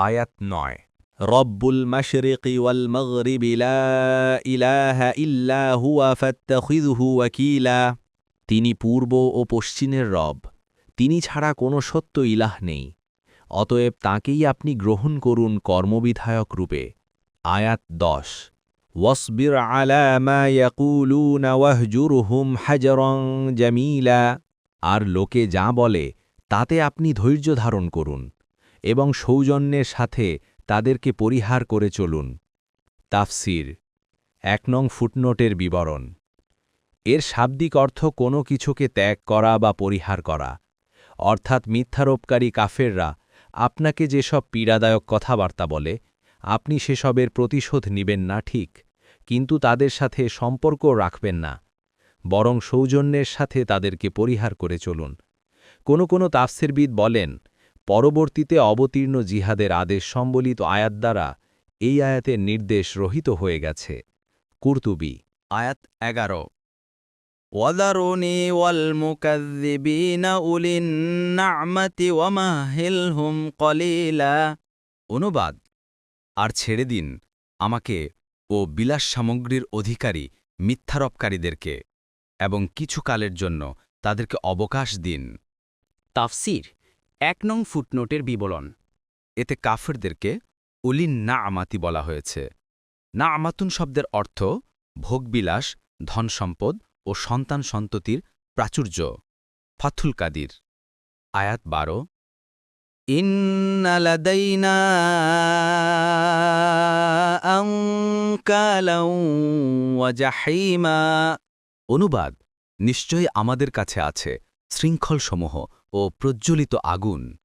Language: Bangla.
আয়াত ৯ রব্বুল মাশরিকি ওয়াল মাগরিবি লা ইলাহা ইল্লা হুয়া ফাত্তাখিযহু ওয়াকিলা। তিনি পূর্ব ও পশ্চিমের রব, তিনি ছাড়া কোনো সত্য ইলাহ নেই, অতএব তাঁকেই আপনি গ্রহণ করুন কর্মবিধায়ক রূপে। আয়াত ১০ ওয়াসবির আলা মা ইয়াকুলুনা ওয়াহজুরহুম হাজরান জামিলা। আর লোকে যা বলে তাতে আপনি ধৈর্য ধারণ করুন এবং সৌজন্যের সাথে তাদেরকে পরিহার করে চলুন। তাফসির ১ নং ফুটনোটের বিবরণ। এর শাব্দিক অর্থ কোনো কিছুকে ত্যাগ করা বা পরিহার করা, অর্থাৎ মিথ্যারোপকারী কাফেররা আপনাকে যেসব পীড়াদায়ক কথাবার্তা বলে আপনি সেসবের প্রতিশোধ নিবেন না ঠিক, কিন্তু তাদের সাথে সম্পর্ক রাখবেন না, বরং সৌজন্যের সাথে তাদেরকে পরিহার করে চলুন। কোনো তাফসিরবিদ বলেন, পরবর্তীতে অবতীর্ণ জিহাদের আদেশ সম্বলিত আয়াত দ্বারা এই আয়াতের নির্দেশ রহিত হয়ে গেছে। কুরতুবী আয়াত ১১ ওয়াদারুনি ওয়াল মুকাযযিবিনা উলিন না'মাতি ওয়ামাহিলহুম কলিলা। অনুবাদ: আর ছেড়ে দিন আমাকে ও বিলাস সামগ্রীর অধিকারী মিথ্যারোপকারীদেরকে, এবং কিছু কালের জন্য তাদেরকে অবকাশ দিন। তাফসির ১ নং ফুটনোটের বিবরণ। এতে কাফেরদেরকে উলিন না আমাতি বলা হয়েছে। না আমাতুন শব্দের অর্থ ভোগবিলাস, ধনসম্পদ ও সন্তান সন্ততির প্রাচুর্য। ফাথুল কাদির আয়াত ১২ ইন্না লাদাইনা আনকালাও ওয়া জাহিমা। অনুবাদ: নিশ্চয়ই আমাদের কাছে আছে শৃঙ্খলসমূহ ও প্রজ্জ্বলিত আগুন।